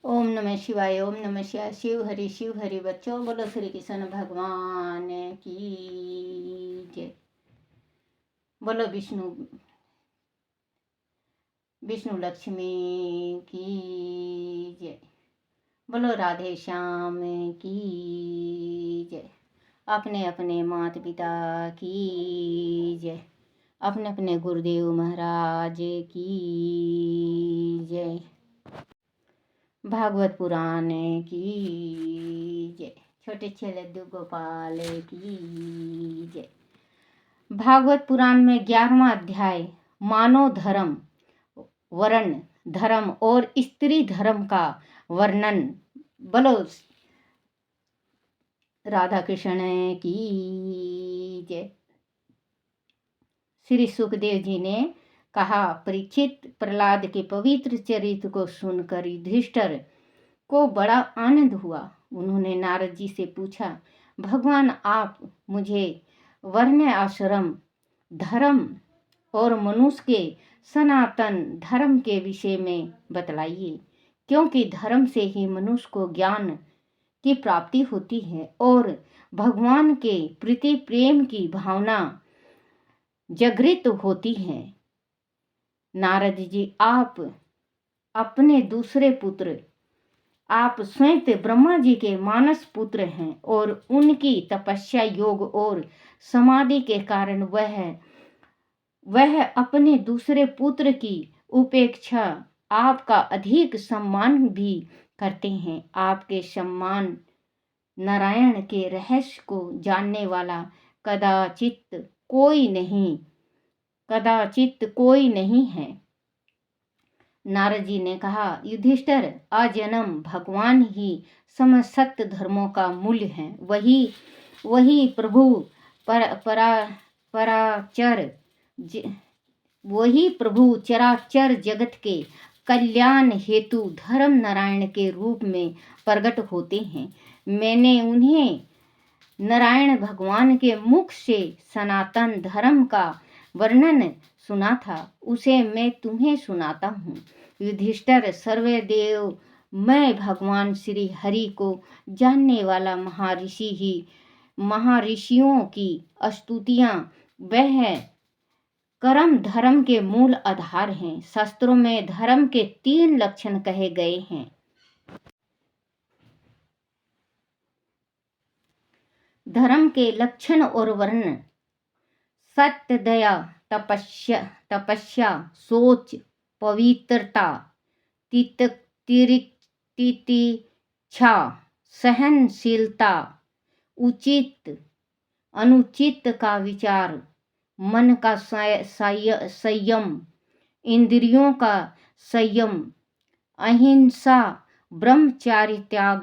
ओम नमः शिवाय। ओम नमः शिवाय। शिव हरि बच्चों, बोलो श्री कृष्ण भगवान की जय। बोलो विष्णु विष्णु लक्ष्मी की जय। बोलो राधे श्याम की जय। अपने अपने माता पिता की जय। अपने अपने गुरुदेव महाराज की जय। भागवत पुराण की जय। छोटे छे लड्डू गोपाल की जय। भागवत पुराण में 11वां अध्याय मानव धर्म, वर्ण धर्म और स्त्री धर्म का वर्णन। बोलो राधा कृष्ण की जय। श्री सुखदेव जी ने कहा, परीक्षित, प्रहलाद के पवित्र चरित्र को सुनकर युधिष्ठिर को बड़ा आनंद हुआ। उन्होंने नारद जी से पूछा, भगवान आप मुझे वर्ण आश्रम धर्म और मनुष्य के सनातन धर्म के विषय में बतलाइए, क्योंकि धर्म से ही मनुष्य को ज्ञान की प्राप्ति होती है और भगवान के प्रति प्रेम की भावना जागृत होती है। नारद जी, आप अपने दूसरे पुत्र, आप स्वयं ब्रह्मा जी के मानस पुत्र हैं और उनकी तपस्या, योग और समाधि के कारण वह अपने दूसरे पुत्र की उपेक्षा आपका अधिक सम्मान भी करते हैं। आपके सम्मान नारायण के रहस्य को जानने वाला कदाचित कोई नहीं है। नारद जी ने कहा, युधिष्ठिर, अजन्म भगवान ही समस्त धर्मों का मूल्य है। वही प्रभु चराचर जगत के कल्याण हेतु धर्म नारायण के रूप में प्रकट होते हैं। मैंने उन्हें नारायण भगवान के मुख से सनातन धर्म का वर्णन सुना था, उसे मैं तुम्हें सुनाता हूँ। युधिष्ठिर, सर्वदेव मैं भगवान श्री हरि को जानने वाला महर्षियों की स्तुतियां वह कर्म धर्म के मूल आधार हैं। शास्त्रों में धर्म के 3 लक्षण कहे गए हैं। धर्म के लक्षण और वर्ण: सत्य, दया, तपस्या, सोच, पवित्रता, तितिक्षा, सहनशीलता, उचित अनुचित का विचार, मन का संयम, इंद्रियों का संयम, अहिंसा, ब्रह्मचार्य त्याग,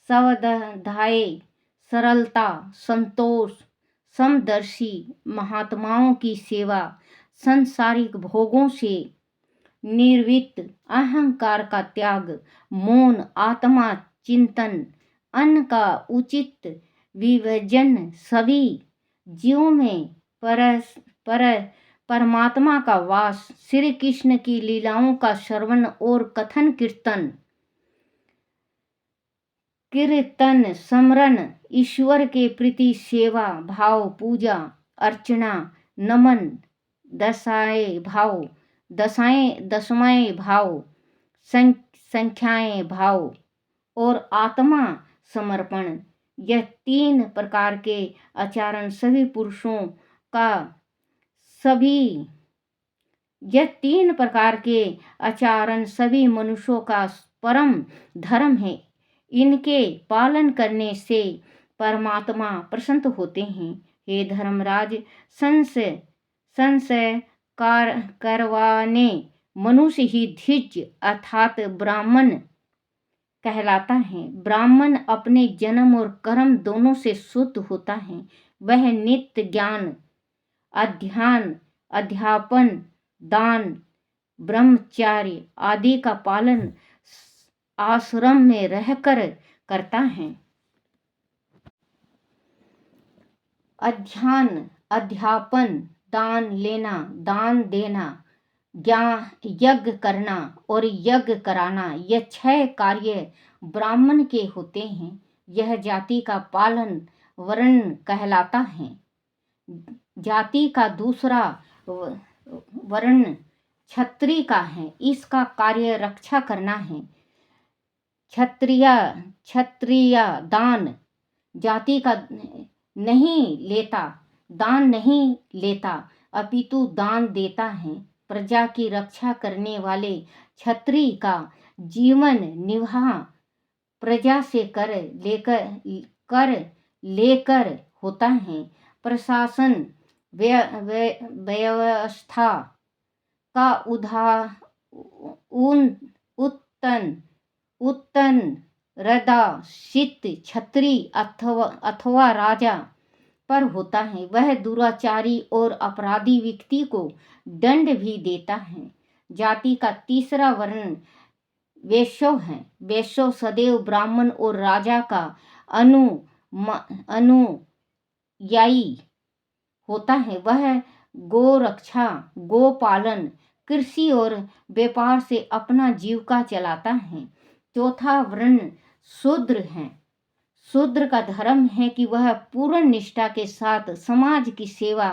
स्वाध्याय, सरलता, संतोष, समदर्शी, महात्माओं की सेवा, सांसारिक भोगों से निर्वृत्त, अहंकार का त्याग, मौन, आत्मा चिंतन, अन्न का उचित विभजन, सभी जीवों में परमात्मा का वास, श्री कृष्ण की लीलाओं का श्रवण और कथन कीर्तन, स्मरण, ईश्वर के प्रति सेवा भाव, पूजा अर्चना, नमन, दशमाएं भाव, संख्याएं भाव और आत्मा समर्पण। यह 3 प्रकार के आचरण सभी मनुष्यों का परम धर्म है। इनके पालन करने से परमात्मा प्रसन्न होते हैं। हे धर्मराज, संशय करवाने मनुष्य ही द्विज अर्थात ब्राह्मण कहलाता है। ब्राह्मण अपने जन्म और कर्म दोनों से शुद्ध होता है। वह नित्य ज्ञान, अध्यापन, दान, ब्रह्मचार्य आदि का पालन आश्रम में रहकर करता है। अध्यापन, दान लेना, दान देना, यज्ञ करना और यज्ञ कराना, यह 6 कार्य ब्राह्मण के होते हैं। यह जाति का पालन वर्ण कहलाता है। जाति का दूसरा वर्ण क्षत्रिय का है। इसका कार्य रक्षा करना है। क्षत्रिय दान जाति का नहीं लेता, दान नहीं लेता, अपितु दान देता है। प्रजा की रक्षा करने वाले क्षत्रिय का जीवन निर्वाह प्रजा से कर लेकर होता है। प्रशासन व्यवस्था का उत्तरदायित्व क्षत्रिय अथवा राजा पर होता है। वह दुराचारी और अपराधी व्यक्ति को दंड भी देता है। जाति का तीसरा वर्ण वैश्य है। वैश्य सदैव ब्राह्मण और राजा का अनुयायी होता है। वह गोरक्षा, गोपालन, कृषि और व्यापार से अपना जीविका चलाता है। चौथा वर्ण शूद्र है। शूद्र का धर्म है कि वह पूर्ण निष्ठा के साथ समाज की सेवा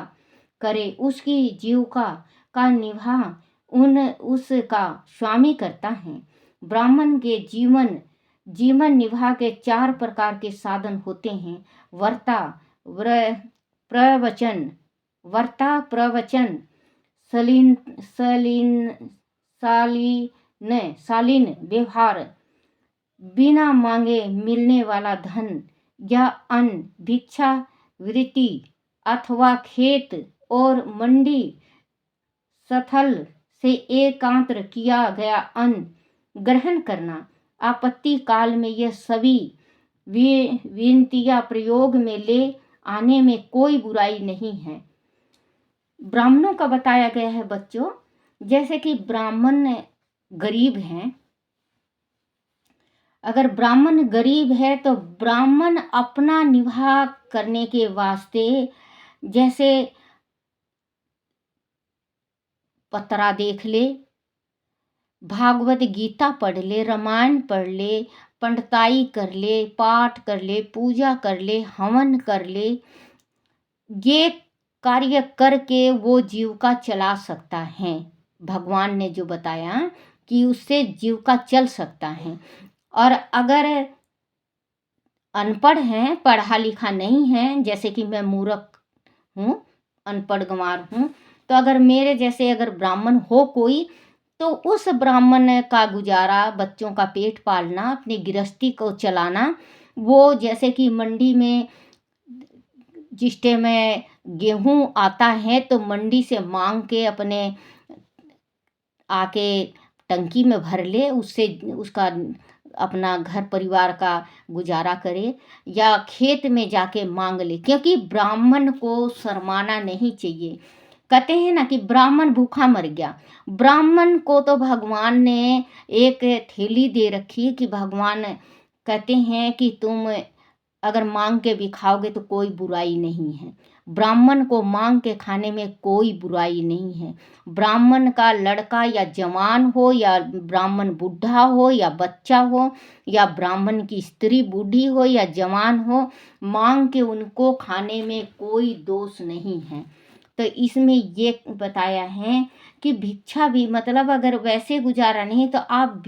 करे। उसकी जीविका का निर्वाह उसका स्वामी करता है। ब्राह्मण के जीवन निर्वाह के 4 प्रकार के साधन होते हैं। वर्ता, प्रवचन, शालीन व्यवहार, बिना मांगे मिलने वाला धन या अन्न, भिक्षा वृत्ति अथवा खेत और मंडी स्थल से एकत्र किया गया अन्न ग्रहण करना। आपत्ति काल में यह सभी विनतियां प्रयोग में ले आने में कोई बुराई नहीं है। ब्राह्मणों का बताया गया है बच्चों। जैसे कि ब्राह्मण गरीब हैं, अगर ब्राह्मण गरीब है तो ब्राह्मण अपना निर्वाह करने के वास्ते जैसे पतरा देख ले, भागवत गीता पढ़ ले, रामायण पढ़ ले, पंडिताई कर ले, पाठ कर ले, पूजा कर ले, हवन कर ले, ये कार्य करके वो जीविका चला सकता है। भगवान ने जो बताया कि उससे जीविका चल सकता है। और अगर अनपढ़ हैं, पढ़ा लिखा नहीं है, जैसे कि मैं मूर्ख हूँ, अनपढ़ गंवार हूँ, तो अगर मेरे जैसे अगर ब्राह्मण हो कोई, तो उस ब्राह्मण का गुजारा, बच्चों का पेट पालना, अपनी गृहस्थी को चलाना, वो जैसे कि मंडी में जिस टाइम गेहूँ आता है तो मंडी से मांग के अपने आके टंकी में भर ले, उससे उसका अपना घर परिवार का गुजारा करे, या खेत में जाके मांग ले। क्योंकि ब्राह्मण को शर्माना नहीं चाहिए। कहते हैं ना कि ब्राह्मण भूखा मर गया। ब्राह्मण को तो भगवान ने एक थैली दे रखी है कि भगवान कहते हैं कि तुम अगर मांग के भी खाओगे तो कोई बुराई नहीं है। ब्राह्मण को मांग के खाने में कोई बुराई नहीं है। ब्राह्मण का लड़का या जवान हो, या ब्राह्मण बूढ़ा हो या बच्चा हो, या ब्राह्मण की स्त्री बूढ़ी हो या जवान हो, मांग के उनको खाने में कोई दोष नहीं है। तो इसमें ये बताया है कि भिक्षा भी, मतलब अगर वैसे गुजारा नहीं तो आप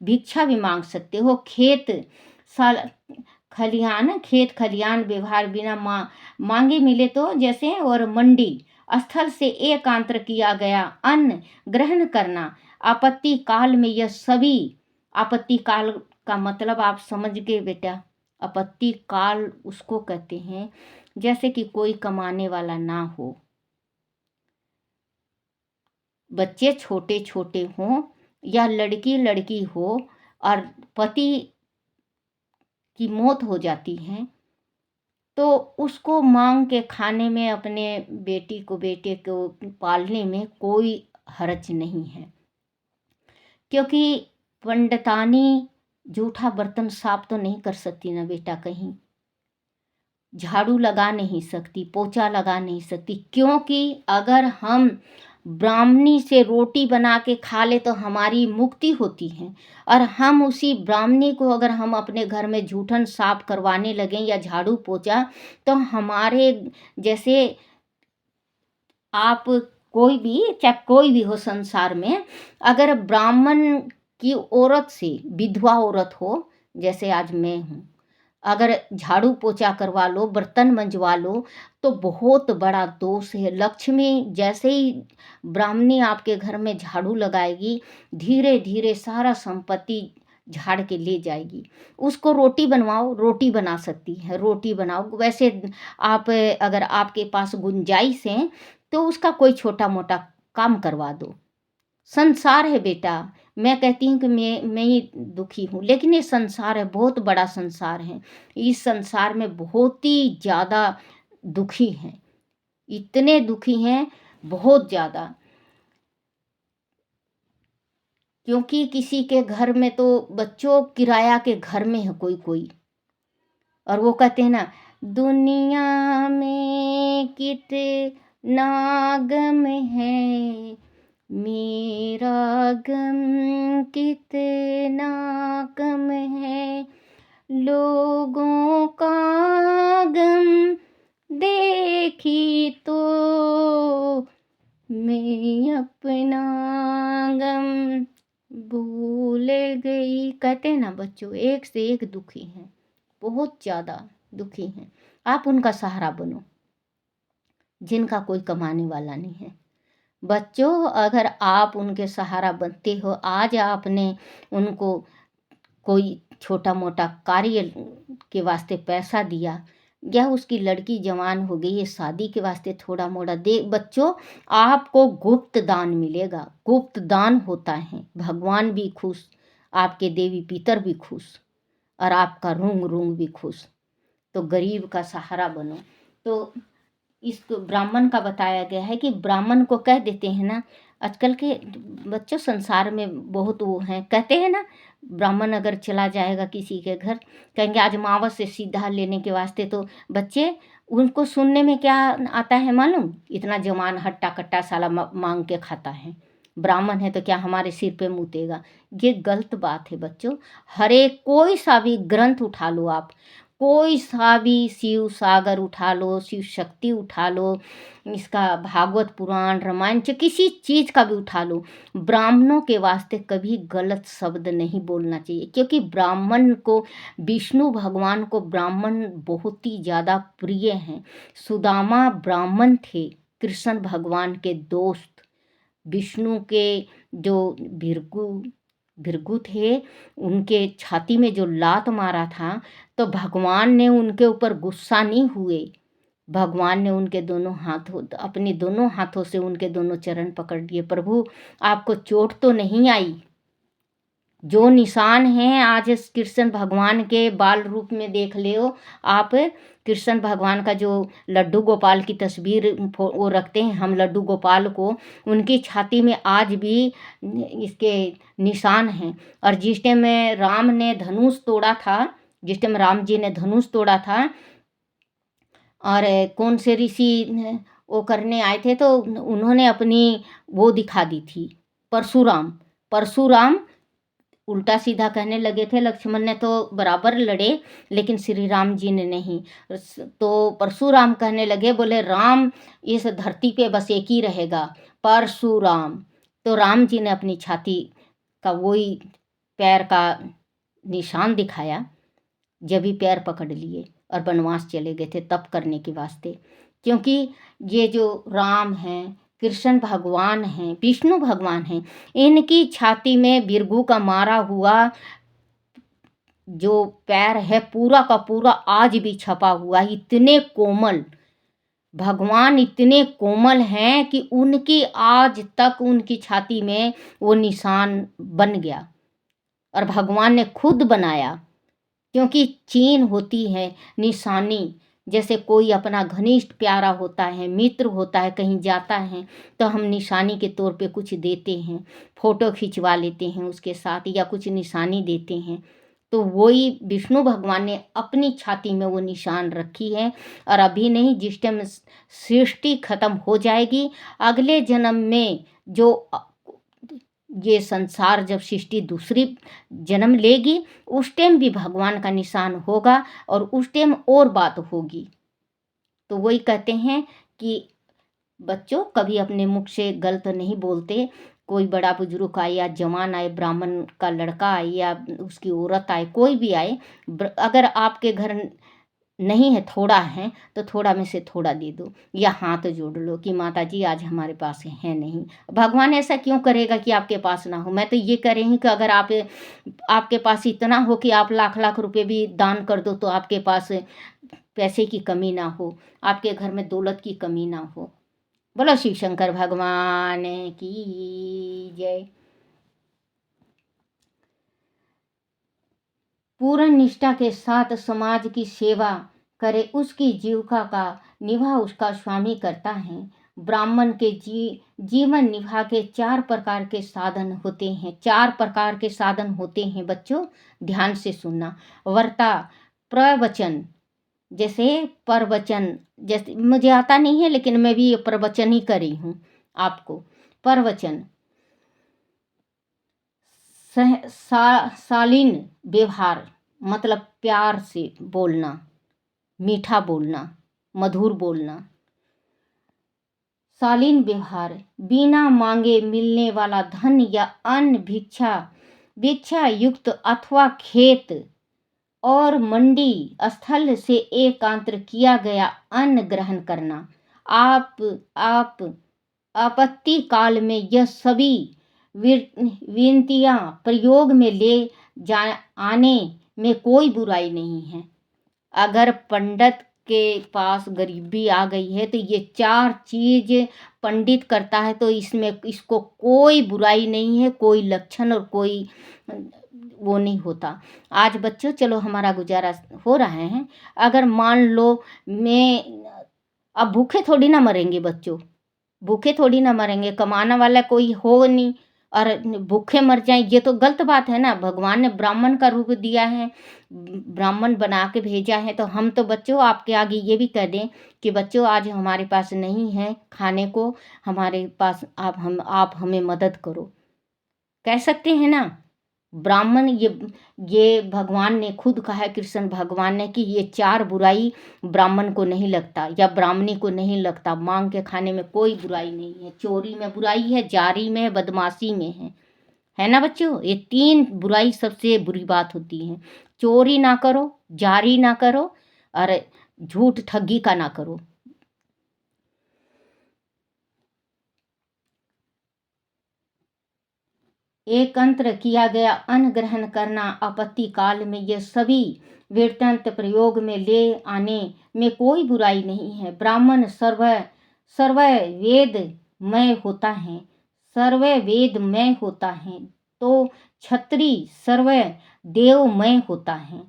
भिक्षा भी मांग सकते हो। खेत खलिहान व्यवहार बिना मांगे मिले तो जैसे, और मंडी स्थल से एकत्र किया गया अन्न ग्रहण करना। आपत्ति काल में यह सभी, आपत्ति काल का मतलब आप समझ गए बेटा। आपत्ति काल उसको कहते हैं जैसे कि कोई कमाने वाला ना हो, बच्चे छोटे छोटे हों, या लड़की हो और पति की मौत हो जाती है, तो उसको मांग के खाने में, अपने बेटे को पालने में कोई हर्ज नहीं है। क्योंकि पंडितानी जूठा बर्तन साफ तो नहीं कर सकती ना बेटा, कहीं झाड़ू लगा नहीं सकती, पोछा लगा नहीं सकती। क्योंकि अगर हम ब्राह्मणी से रोटी बना के खा ले तो हमारी मुक्ति होती है, और हम उसी ब्राह्मणी को अगर हम अपने घर में जूठन साफ करवाने लगें या झाड़ू पोछा, तो हमारे जैसे आप कोई भी, चाहे कोई भी हो संसार में, अगर ब्राह्मण की औरत से विधवा औरत हो, जैसे आज मैं हूँ, अगर झाड़ू पोछा करवा लो, बर्तन मंजवा लो, तो बहुत बड़ा दोष है। लक्ष्मी जैसे ही ब्राह्मणी आपके घर में झाड़ू लगाएगी, धीरे धीरे सारा संपत्ति झाड़ के ले जाएगी। उसको रोटी बनवाओ, रोटी बना सकती है, रोटी बनाओ। वैसे आप अगर आपके पास गुंजाइश है तो उसका कोई छोटा मोटा काम करवा दो। संसार है बेटा, मैं कहती हूँ कि मैं ही दुखी हूँ, लेकिन ये संसार है, बहुत बड़ा संसार है। इस संसार में बहुत ही ज़्यादा दुखी हैं, इतने दुखी हैं, बहुत ज़्यादा। क्योंकि किसी के घर में तो बच्चों किराया के घर में है कोई कोई, और वो कहते हैं ना, दुनिया में कितना गम है, मेरा गम कितना कम है, लोगों का गम देखी तो मैं अपना गम भूल गई। कहते हैं ना, बच्चों एक से एक दुखी हैं, बहुत ज़्यादा दुखी हैं। आप उनका सहारा बनो जिनका कोई कमाने वाला नहीं है। बच्चों, अगर आप उनके सहारा बनते हो, आज आपने उनको कोई छोटा मोटा कार्य के वास्ते पैसा दिया, या उसकी लड़की जवान हो गई है, शादी के वास्ते थोड़ा मोड़ा दे, बच्चों आपको गुप्त दान मिलेगा। गुप्त दान होता है, भगवान भी खुश, आपके देवी पितर भी खुश, और आपका रूंग रूंग भी खुश। तो गरीब का सहारा बनो। तो इस ब्राह्मण का बताया गया है कि ब्राह्मण को कह देते हैं ना, आजकल के बच्चों संसार में बहुत वो हैं, कहते हैं ना, ब्राह्मण अगर चला जाएगा किसी के घर, कहेंगे आज मावस से सीधा लेने के वास्ते, तो बच्चे उनको सुनने में क्या आता है मालूम, इतना जवान हट्टा कट्टा साला मांग के खाता है, ब्राह्मण है तो क्या हमारे सिर पे मुतेगा। ये गलत बात है बच्चों। हर एक कोई सा भी ग्रंथ उठा लो आप, कोई सा भी शिव सागर उठा लो, शिव शक्ति उठा लो, इसका भागवत पुराण रामायण, किसी चीज़ का भी उठा लो, ब्राह्मणों के वास्ते कभी गलत शब्द नहीं बोलना चाहिए। क्योंकि ब्राह्मण को, विष्णु भगवान को ब्राह्मण बहुत ही ज़्यादा प्रिय हैं। सुदामा ब्राह्मण थे, कृष्ण भगवान के दोस्त। विष्णु के जो भृगु थे, उनके छाती में जो लात मारा था, तो भगवान ने उनके ऊपर गुस्सा नहीं हुए। भगवान ने उनके दोनों हाथों, अपने दोनों हाथों से उनके दोनों चरण पकड़ लिए, प्रभु आपको चोट तो नहीं आई। जो निशान हैं आज कृष्ण भगवान के बाल रूप में देख ले हो आप, कृष्ण भगवान का जो लड्डू गोपाल की तस्वीर वो रखते हैं हम लड्डू गोपाल को, उनकी छाती में आज भी इसके निशान हैं। और जिस टाइम में राम ने धनुष तोड़ा था, जिस टाइम राम जी ने धनुष तोड़ा था, और कौन से ऋषि वो करने आए थे, तो उन्होंने अपनी वो दिखा दी थी, परशुराम। परशुराम उल्टा सीधा कहने लगे थे, लक्ष्मण ने तो बराबर लड़े लेकिन श्री राम जी ने नहीं। तो परशुराम कहने लगे, बोले राम इस धरती पे बस एक ही रहेगा, परशुराम। तो राम जी ने अपनी छाती का वही पैर का निशान दिखाया, जब भी पैर पकड़ लिए और वनवास चले गए थे तप करने के वास्ते। क्योंकि ये जो राम हैं, कृष्ण भगवान हैं, विष्णु भगवान हैं, इनकी छाती में भृगु का मारा हुआ जो पैर है पूरा का पूरा आज भी छपा हुआ। इतने कोमल भगवान, इतने कोमल हैं कि उनकी आज तक उनकी छाती में वो निशान बन गया, और भगवान ने खुद बनाया। क्योंकि चीन होती है निशानी, जैसे कोई अपना घनिष्ठ प्यारा होता है, मित्र होता है, कहीं जाता है तो हम निशानी के तौर पे कुछ देते हैं, फ़ोटो खिंचवा लेते हैं उसके साथ, या कुछ निशानी देते हैं। तो वही विष्णु भगवान ने अपनी छाती में वो निशान रखी है। और अभी नहीं, जिस टाइम सृष्टि खत्म हो जाएगी, अगले जन्म में जो ये संसार जब सृष्टि दूसरी जन्म लेगी, उस टाइम भी भगवान का निशान होगा और उस टाइम और बात होगी। तो वही कहते हैं कि बच्चों कभी अपने मुख से गलत नहीं बोलते। कोई बड़ा बुजुर्ग आए या जवान आए, ब्राह्मण का लड़का आए या उसकी औरत आए, कोई भी आए, अगर आपके घर नहीं है, थोड़ा है, तो थोड़ा में से थोड़ा दे दो या हाथ जोड़ लो कि माता जी आज हमारे पास है नहीं। भगवान ऐसा क्यों करेगा कि आपके पास ना हो। मैं तो ये कह रही हूँ कि अगर आपके पास इतना हो कि आप लाख लाख रुपए भी दान कर दो, तो आपके पास पैसे की कमी ना हो, आपके घर में दौलत की कमी ना हो। बोलो शिव शंकर भगवान की जय। पूर्ण निष्ठा के साथ समाज की सेवा करे, उसकी जीविका का निर्वाह उसका स्वामी करता है। ब्राह्मण के जीवन निर्वाह के 4 प्रकार के साधन होते हैं। 4 प्रकार के साधन होते हैं बच्चों, ध्यान से सुनना। वर्ता, प्रवचन, जैसे प्रवचन, जैसे मुझे आता नहीं है लेकिन मैं भी ये प्रवचन ही करी हूँ आपको। प्रवचन, शालीन व्यवहार, मतलब प्यार से बोलना, मीठा बोलना, मधुर बोलना। शालीन व्यवहार, बिना मांगे मिलने वाला धन या अन्न, भिक्षा युक्त अथवा खेत और मंडी स्थल से एकत्र किया गया अन्न ग्रहण करना। आप आपत्ति काल में यह सभी विनतियां प्रयोग में ले आने में कोई बुराई नहीं है। अगर पंडित के पास गरीबी आ गई है तो ये 4 चीज पंडित करता है, तो इसको कोई बुराई नहीं है, कोई लक्षण और कोई वो नहीं होता। आज बच्चों चलो हमारा गुजारा हो रहा है, अगर मान लो अब भूखे थोड़ी ना मरेंगे बच्चों, भूखे थोड़ी ना मरेंगे, कमाने वाला कोई हो नहीं और भूखे मर जाए, ये तो गलत बात है ना। भगवान ने ब्राह्मण का रूप दिया है, ब्राह्मण बना के भेजा है, तो हम तो बच्चों आपके आगे ये भी कह दें कि बच्चों आज हमारे पास नहीं है खाने को, हमारे पास आप हमें मदद करो, कह सकते हैं ना। ब्राह्मण ये भगवान ने खुद कहा है, कृष्ण भगवान ने, कि ये 4 बुराई ब्राह्मण को नहीं लगता या ब्राह्मणी को नहीं लगता। मांग के खाने में कोई बुराई नहीं है। चोरी में बुराई है, जारी में, बदमाशी में है ना बच्चों। ये 3 बुराई सबसे बुरी बात होती है। चोरी ना करो, जारी ना करो और झूठ ठगी का ना करो। एकत्र किया गया अन्न ग्रहण करना, आपत्ति काल में यह सभी वृत्तांत प्रयोग में ले आने में कोई बुराई नहीं है। ब्राह्मण सर्व वेदमय होता है, सर्व वेदमय होता है, तो क्षत्रिय सर्व देवमय होता है।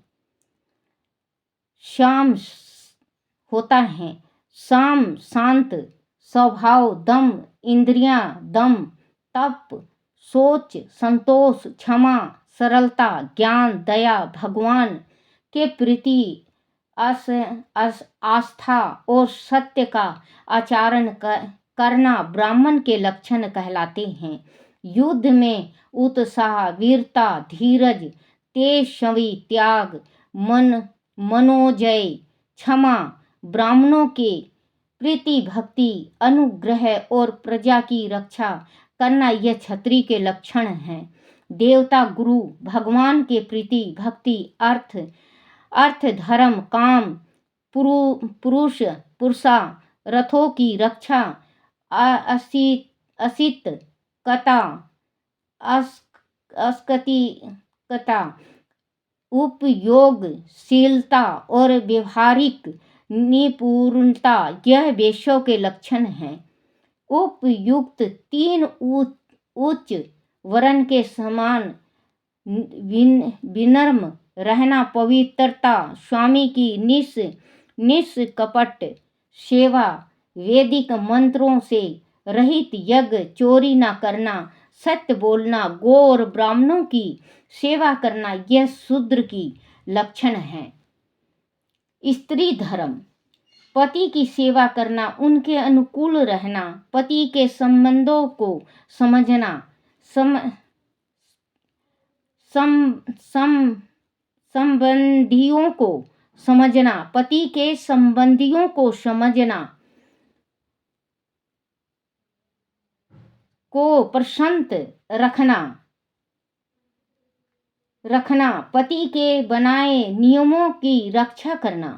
शाम होता है, शाम शांत स्वभाव, दम इंद्रियां, दम तप, सोच, संतोष, क्षमा, सरलता, ज्ञान, दया, भगवान के प्रति आस्था और सत्य का आचरण करना ब्राह्मण के लक्षण कहलाते हैं। युद्ध में उत्साह, वीरता, धीरज, तेजस्वी, त्याग, मनोजय, क्षमा, ब्राह्मणों के प्रीति, भक्ति, अनुग्रह और प्रजा की रक्षा करना, यह क्षत्रिय के लक्षण हैं। देवता, गुरु, भगवान के प्रति भक्ति, अर्थ धर्म, काम, पुरुषार्थों की रक्षा, असितकता, अस्कतिकता, उपयोगशीलता और व्यवहारिक निपुणता, यह वैश्यों के लक्षण हैं। उपयुक्त 3 उच्च वर्ण के समान विनम्र रहना, पवित्रता, स्वामी की निष्कपट सेवा, वैदिक मंत्रों से रहित यज्ञ, चोरी न करना, सत्य बोलना, गौ और ब्राह्मणों की सेवा करना, यह शूद्र की लक्षण है। स्त्री धर्म, पति की सेवा करना, उनके अनुकूल रहना, पति के संबंधों को समझना, सम, सम, सम, संबंधियों को समझना, पति के संबंधियों को समझना, को प्रसन्न रखना, पति के बनाए नियमों की रक्षा करना,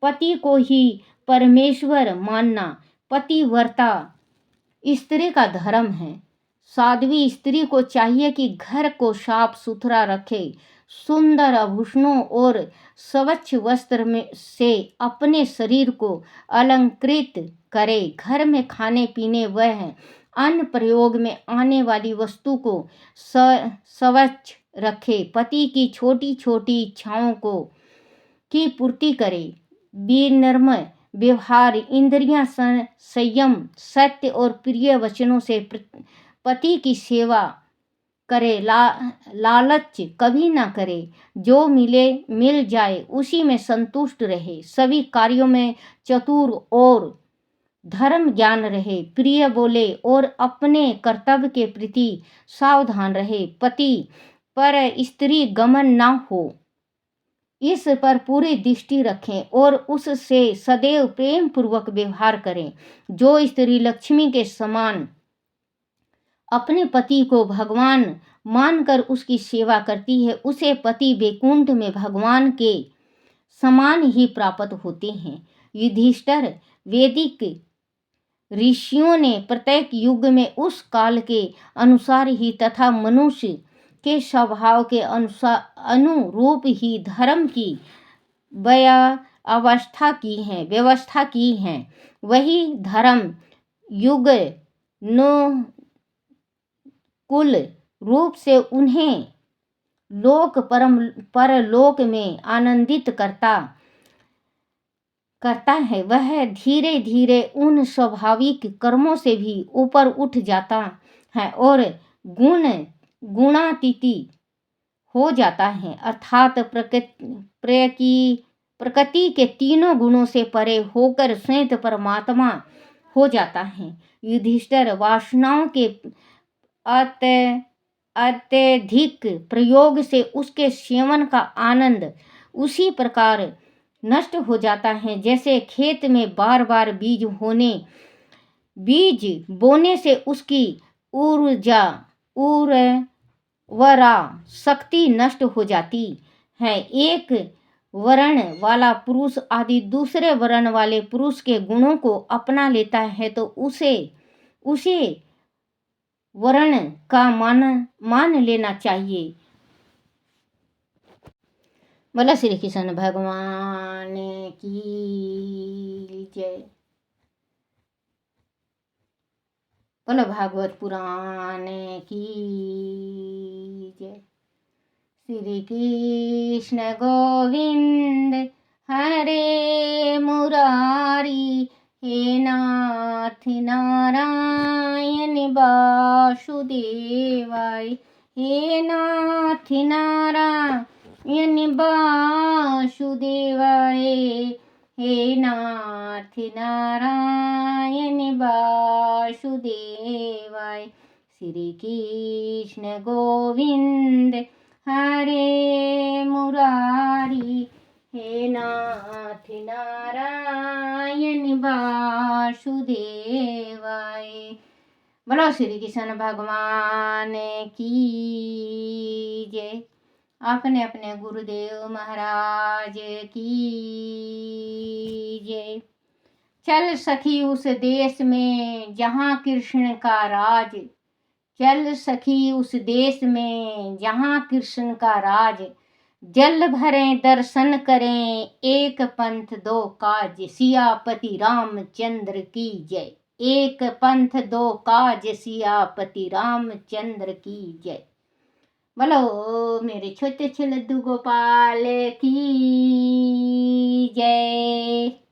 पति को ही परमेश्वर मानना, पतिव्रता स्त्री का धर्म है। साध्वी स्त्री को चाहिए कि घर को साफ सुथरा रखे, सुंदर आभूषणों और स्वच्छ वस्त्र में से अपने शरीर को अलंकृत करे, घर में खाने पीने वह अन्न प्रयोग में आने वाली वस्तु को स्वच्छ रखे, पति की छोटी छोटी इच्छाओं की पूर्ति करे, विनम्र व्यवहार, इंद्रियां संयम, सत्य और प्रिय वचनों से पति की सेवा करे, लालच कभी ना करे, जो मिल जाए उसी में संतुष्ट रहे, सभी कार्यों में चतुर और धर्म ज्ञान रहे, प्रिय बोले और अपने कर्तव्य के प्रति सावधान रहे, पति पर स्त्री गमन ना हो, इस पर पूरी दृष्टि रखें और उससे सदैव प्रेम पूर्वक व्यवहार करें। जो स्त्री लक्ष्मी के समान अपने पति को भगवान मानकर उसकी सेवा करती है, उसे पति वैकुंठ में भगवान के समान ही प्राप्त होते हैं। युधिष्ठिर, वैदिक ऋषियों ने प्रत्येक युग में उस काल के अनुसार ही तथा मनुष्य के स्वभाव के अनुरूप ही धर्म की व्यवस्था की है। वही धर्म युग कुल रूप से उन्हें परलोक में आनंदित करता है। वह धीरे धीरे उन स्वाभाविक कर्मों से भी ऊपर उठ जाता है और गुणातीत हो जाता है, अर्थात प्रकृति के तीनों गुणों से परे होकर स्वयं परमात्मा हो जाता है। युधिष्ठिर, वासनाओं के अत्यधिक प्रयोग से उसके सेवन का आनंद उसी प्रकार नष्ट हो जाता है जैसे खेत में बार बार बीज बोने से उसकी उर्वरा शक्ति नष्ट हो जाती है। एक वर्ण वाला पुरुष आदि दूसरे वर्ण वाले पुरुष के गुणों को अपना लेता है तो उसे वर्ण का मान लेना चाहिए। बोला श्री कृष्ण भगवान की जय। बोलो भागवत पुराण की जय। श्री कृष्ण गोविंद हरे मुरारी, हे नाथ नारायण वासुदेवाय, हे नाथ नारायण वासुदेवाय, हे नाथ नारायण वासुदेवाय। श्री कृष्ण गोविंद हरे मुरारी, हे नाथ नारायण वासुदेवाय। बोलो श्री कृष्ण भगवान की जय। अपने अपने गुरुदेव महाराज की जय। चल सखी उस देश में जहाँ कृष्ण का राज, चल सखी उस देश में जहाँ कृष्ण का राज, जल भरें दर्शन करें एक पंथ दो काज, सियापति रामचंद्र की जय। एक पंथ दो काज, सियापति रामचंद्र की जय। बोलो मेरे छोटे छोटे लड्डू गोपाल की जय।